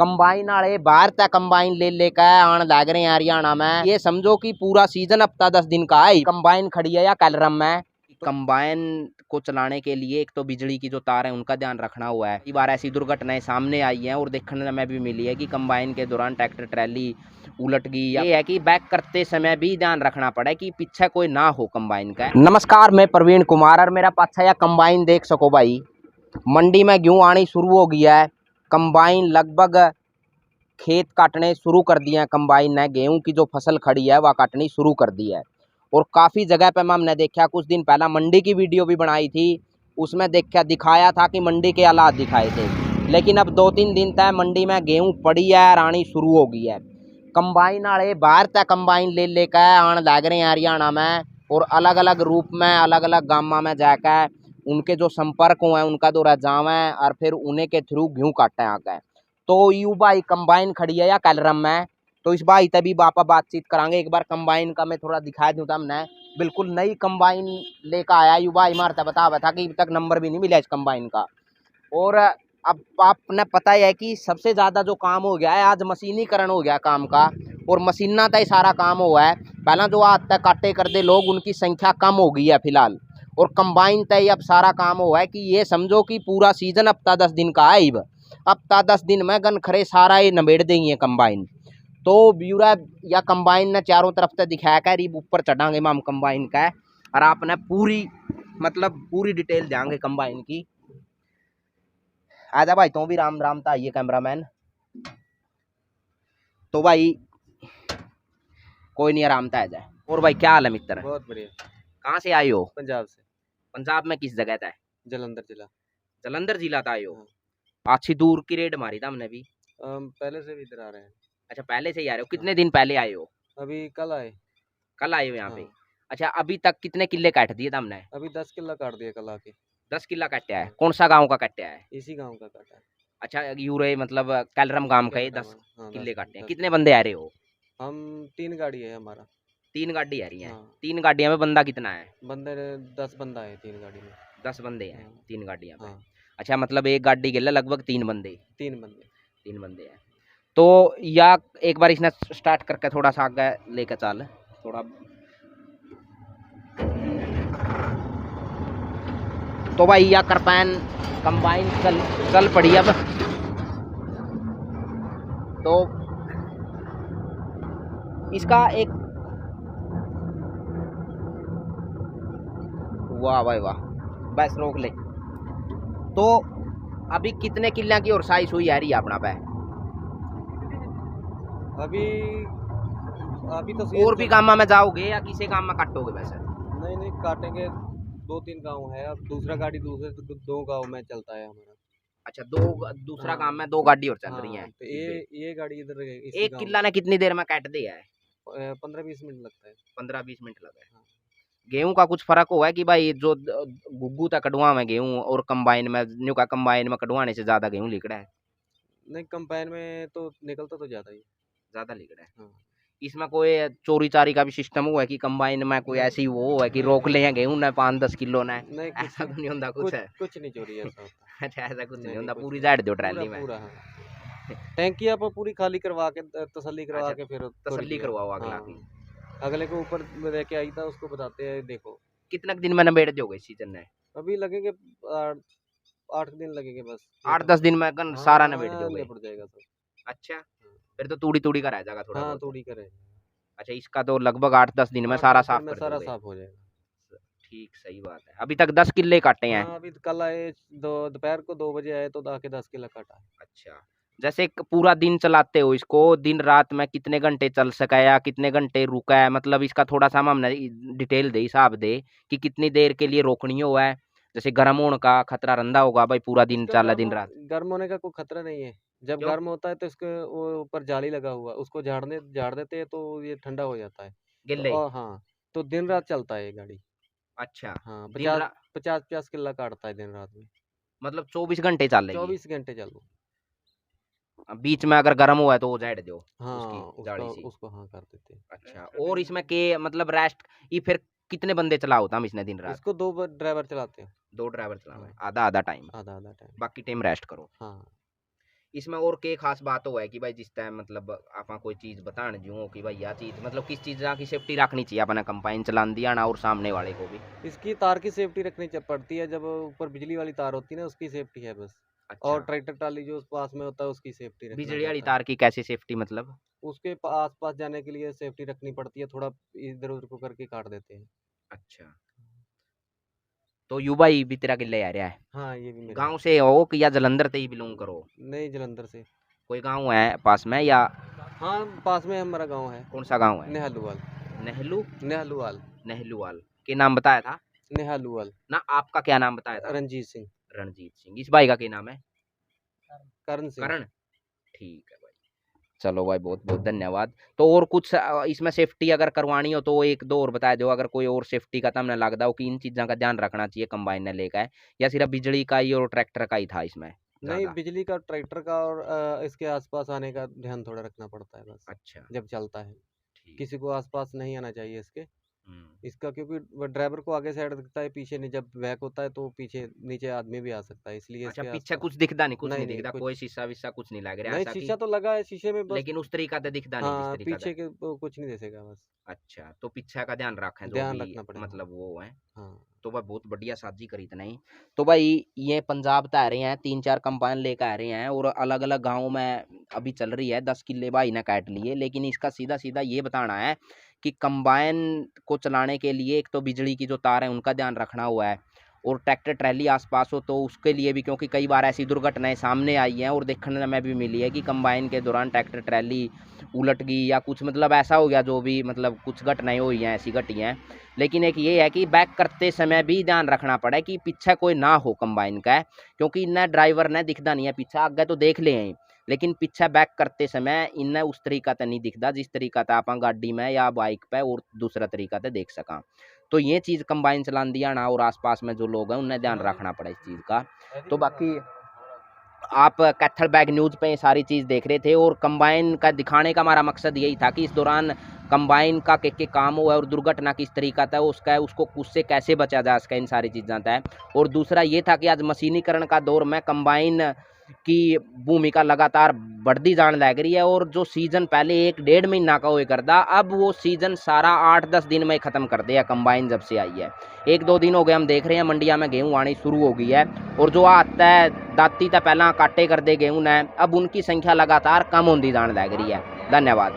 Combine वाले बाहर तक कंबाइन ले लेकर आन लग रहे हैं हरियाणा में। ये समझो कि पूरा सीजन हफ्ता 10 दिन का है। कंबाइन खड़ी है या कलरम में। कंबाइन को चलाने के लिए एक तो बिजली की जो तार है उनका ध्यान रखना हुआ है। कई बार ऐसी दुर्घटनाएं सामने आई हैं और देखने में भी मिली है कि कंबाइन के दौरान ट्रैक्टर ट्रैली उलट गई। ये है कि बैक करते समय भी ध्यान रखना पड़े कि पीछे कोई ना हो कंबाइन का। नमस्कार, मैं प्रवीण कुमार और मेरा पाछा या कंबाइन देख सको भाई। मंडी में गेहूं आनी शुरू हो गया है। कंबाइन लगभग खेत काटने शुरू कर दिए हैं। कंबाइन ने गेहूं की जो फसल खड़ी है वह काटनी शुरू कर दी है। और काफ़ी जगह पे हमने देखा, कुछ दिन पहला मंडी की वीडियो भी बनाई थी, उसमें दिखाया था कि मंडी के हालात दिखाए थे। लेकिन अब 2-3 दिन तक मंडी में गेहूं पड़ी है और आनी शुरू हो गई है। कंबाइन वाले बाहर तक कंबाइन ले लेकर आन लग रहे हैं हरियाणा में और अलग अलग रूप में अलग अलग गाँव में जाकर उनके जो संपर्क हुए हैं उनका दौरा जावें और फिर उन्हीं के थ्रू गेहूँ काटें आकर। तो यू भाई कंबाइन खड़ी है या कलरम में, तो इस भाई तभी बापा बातचीत करांगे। एक बार कंबाइन का मैं थोड़ा दिखा दूँ। हमने बिल्कुल नई कंबाइन लेकर आया यू भाई मारता बताया था कि अभी तक नंबर भी नहीं मिला इस कंबाइन का। और अब आपने पता ही है कि सबसे ज़्यादा जो काम हो गया है आज मशीनीकरण हो गया काम का। और मशीना तय सारा काम हुआ है। पहला जो आज तक काटे करते लोग उनकी संख्या कम हो गई है फिलहाल। और कंबाइन तय अब सारा काम हुआ है कि ये समझो कि पूरा सीजन हफ्ता 10 दिन का है। हफ्ता 10 दिन में गन खरे सारा ये नबेड़ देंगे कंबाइन। तो ब्यूरा या कंबाइन ने चारों तरफ से दिखाया कर ऊपर चढ़ांगे हम कंबाइन का। और आपने पूरी डिटेल देंगे कंबाइन की। आजा भाई तो भी राम राम था ये कैमरामैन। तो भाई कोई नहीं, आराम था जाए। और भाई क्या हाल है मित्र? बहुत बढ़िया। कहाँ से आए हो? पंजाब से। पंजाब में किस जगह था? जलंधर जिला। जलंधर जिला था आए हो? हाँ। अच्छी दूर की रेड मारी था हमने भी। पहले से भी इधर आ रहे हैं। अच्छा, पहले से ही आ रहे हो? कितने हाँ। दिन पहले आए हो? अभी कल आए। कल आए हो यहाँ पे? हाँ। अच्छा, अभी तक कितने किले काट दिए था हमने? अभी 10 किला काट दिया कल आके। 10 किला काटा है। हाँ। कौन सा गांव का काटा है? इसी गांव का काटा है। अच्छा, यूरे मतलब कलरम गांव का ये 10 हाँ, किले काटे हैं। 10 कितने बंदे आ रहे हो? हम 3 गाड़ी है हमारा। 3 गाड़ी आ रही है। हाँ। 3 गाड़ियां में बंदा कितना है? बंदे 10 बंदा है 3 गाड़ी में। 10 बंदे हैं हाँ। 3 गाड़ियां पे। हाँ। अच्छा, मतलब एक गाड़ी के लिए लगभग 3 बंदे। 3 बंदे। 3 बंदे हैं। तो या एक बार इसने स्टार्ट करके थोड़ा सा आगे लेकर चल थोड़ा। तो भाई या करपैन कंबाइन चल पड़ी अब। तो इसका एक वाह भाई वाह, बस रोक ले। तो अभी कितने किल्ला की और साइज हुई आ रही है अपना पे? अभी अभी तो और भी काम में जाओगे या किसी काम में काटोगे वैसे? नहीं काटेंगे। 2-3 गांव है। अब दूसरा गाड़ी दूसरे 2 गांव में चलता है हमारा। अच्छा, दूसरा काम में 2 गाड़ी और चल रही हैं। तो ये गाड़ी इधर एक किल्ला ने कितनी देर में काट दिया है? 15-20 मिनट लगता है। 15-20 मिनट लगे। हाँ। गेहूं का कुछ फर्क हुआ है कि भाई जो गुग्गू तक कटवा में गेहूं और कंबाइन में न्यू का कंबाइन में कटवाने से ज्यादा गेहूं लिकड़ा है? नहीं, कंबाइन में तो निकलता तो ज्यादा ही। ज्यादा लिकड़ा है। हाँ। इसमें कोई चोरी चारी का भी सिस्टम हुआ है कि कंबाइन में कोई ऐसी वो है कि रोक ले गेहूं ने 5-10 किलो ने? नहीं, ऐसा तो नहीं होता कुछ है? कुछ नहीं चोरी ऐसा होता। अच्छा, ऐसा कुछ नहीं होता। कुछ पूरी नहीं। जाड़ दो ट्रैली में? पूरा हाँ। टैंकियाँ पर पूरी खाली करवा के तसल्ली करवा अच्छा, के फिर तसल्ली करवाओ अगला हाँ। की। अगले को ऊपर लेके आई था, उसको बताते हैं देखो। कितना दिन में नबेड़ दोगे सीजन में? अभी लगेंगे 8 दिन लगेंगे बस। 8-10 दिन में सारा नबेड़ हाँ, दोगे? निपट जाएगा सब। अच्छा, फिर तो तूड़ी तूड़ी का रह जाएगा थोड़ा हाँ, बहुत। थोड़ी करे। अच्छा, इसका तो लगभग 8-10 दिन में सारा 8-10 दिन साफ में कर सारा दोगे? साफ हो जाएगा। ठीक, सही बात है। अभी तक 10 किल्ले काटे हैं? हाँ, अभी कल आए, दोपहर को 2 बजे आए तो आके 10 किला काटा। अच्छा, जैसे पूरा दिन चलाते हो इसको, दिन रात में कितने घंटे चल सका या कितने घंटे रुका है? मतलब इसका थोड़ा सा हमने डिटेल दे, हिसाब दे कि कितनी देर के लिए रोकनी हुआ है। जैसे गर्म होने का खतरा रंदा होगा भाई, पूरा दिन इसका चला दिन रात? गर्म होने का कोई खतरा नहीं है। जब क्यों? गर्म होता है तो इसके वो ऊपर जाली लगा हुआ, उसको झाड़ देते हैं तो ये ठंडा हो जाता है। तो गिल्ले? हाँ, तो दिन रात चलता है ये गाड़ी। अच्छा, हाँ, दिन 50 रात 50 किला काटता है दिन रात में। मतलब 24 घंटे चलेगी? 24 घंटे चालू। बीच में अगर गर्म हुआ है तो वो जाड़ दो उसकी हाँ, जाड़ी सी? उसको हाँ कर देते हैं। अच्छा, और इसमें के मतलब रेस्ट ये फिर कितने बंदे चलाओ हम इसने दिन रात? इसको 2 ड्राइवर चलाते हैं। 2 ड्राइवर चलाओ, हाँ, आधा आधा टाइम, आधा टाइम। बाकी टाइम रेस्ट करो। हाँ। इसमें और के खास बात हो है कि भाई जिस टाइम मतलब आपा कोई चीज बताने जो कि भाई यह चीज मतलब किस चीज की सेफ्टी रखनी चाहिए अपना कंबाइन चलान दिया ना और सामने वाले को भी। इसकी तार की सेफ्टी रखनी पड़ती है, जब ऊपर बिजली वाली तार होती है ना उसकी सेफ्टी है बस। अच्छा, और ट्रैक्टर ट्राली जो उस पास में होता है उसकी सेफ्टी रखना बिजली वाली पड़ता है। तार की कैसी सेफ्टी मतलब? उसके आस पास जाने के लिए सेफ्टी रखनी पड़ती है, थोड़ा इधर उधर को करके काट देते हैं। अच्छा, तो युवा ही भी तेरा किले आ रहा है। हाँ ये भी मेरे गांव हैं। से हो कि या जलंधर से ही बिलोंग करो? नहीं, जलंधर से। कोई गांव है पास में या? हाँ, पास में हमारा गांव है। कौन सा गांव है? नेहलुवाल। नेहलू? नेहलुवाल। नेहलूवाल के नाम बताया था नेहलुवाल। ना, आपका क्या नाम बताया था? रंजीत सिंह। रणजीत सिंह। इस भाई का क्या नाम है? करण सिंह। करण। ठीक है भाई, चलो भाई बहुत बहुत धन्यवाद। तो और कुछ इसमें सेफ्टी अगर करवानी हो तो एक दो और बता दो, अगर कोई और सेफ्टी का तमने लगता हो कि इन चीज़ों का ध्यान रखना चाहिए कंबाइन ने लेकर, या सिर्फ बिजली का ही और ट्रैक्टर का ही था इसमें नहीं, ज़्यादा? बिजली का, ट्रैक्टर का और इसके आसपास आने का ध्यान थोड़ा रखना पड़ता है बस, अच्छा, जब चलता है। ठीक। किसी को आसपास नहीं आना चाहिए इसके। हम्म। इसका क्योंकि वो ड्राइवर को आगे साइड दिखता है, पीछे नहीं, जब बैक होता है तो पीछे नीचे आदमी भी आ सकता है, इसलिए अच्छा, इसके पीछे आसपास। कुछ दिखता नहीं, कुछ नहीं नहीं नहीं दिखता, कोई कुछ शीशा विशा कुछ नहीं लग रहा नहीं, ऐसा कि? शीशा तो लगा है, शीशे में बस। लेकिन उस तरीका तो दिखता नहीं जिस हाँ, तरीका पीछे था। के वो कुछ नहीं दिखेगा बस। अच्छा, तो पीछे का ध्यान रखें जो ध्यान भी रखना पड़ेगा। मतलब वो है। हाँ। तो भाई बहुत बढ़िया साजी करी इतना ही। तो भाई ये पंजाब तो आ रहे हैं, 3-4 कंबाइन लेकर आ रहे हैं और अलग अलग गाँव में अभी चल रही है, 10 किले भाई ने काट लिए। लेकिन इसका सीधा सीधा ये बताना है कि कंबाइन को चलाने के लिए एक तो बिजली की जो तार है उनका ध्यान रखना हुआ है, और ट्रैक्टर ट्रैली आसपास हो तो उसके लिए भी, क्योंकि कई बार ऐसी दुर्घटनाएं सामने आई हैं और देखने में भी मिली है कि कंबाइन के दौरान ट्रैक्टर ट्रैली उलट गई या कुछ मतलब ऐसा हो गया, जो भी मतलब कुछ घटनाएं हुई हैं, ऐसी घटी हैं। लेकिन एक ये है कि बैक करते समय भी ध्यान रखना पड़े कि पीछे कोई ना हो कंबाइन का, क्योंकि इन्हें ड्राइवर ने दिखता नहीं है पीछे, आगे तो देख ले हैं लेकिन पीछे बैक करते समय इन्हें उस तरीका तो नहीं दिखता जिस तरीका था आप गाड़ी में या बाइक पे और दूसरा तरीका तो देख सका। तो ये चीज़ कंबाइन चलान दिया ना और आसपास में जो लोग हैं उन्हें ध्यान रखना पड़ा इस चीज़ का। तो बाकी आप कैथल बैग न्यूज़ पे सारी चीज़ देख रहे थे और कंबाइन का दिखाने का हमारा मकसद यही था कि इस दौरान कंबाइन का के काम हुआ है और दुर्घटना किस तरीका था उसका है, उसको उससे कैसे बचा जा सका, इन सारी चीज़ें था। और दूसरा ये था कि आज मशीनीकरण का दौर में कंबाइन की भूमिका लगातार बढ़ती जाने लग रही है, और जो सीजन पहले 1-1.5 महीना का हुआ करता, अब वो सीजन सारा 8-10 दिन में ख़त्म कर दिया कंबाइन जब से आई है। 1-2 दिन हो गए हम देख रहे हैं मंडिया में गेहूँ आनी शुरू हो गई है, और जो आता है दाती तो पहला काटे कर दे गेहूँ ने, अब उनकी संख्या लगातार कम होती जाने लग रही है। धन्यवाद।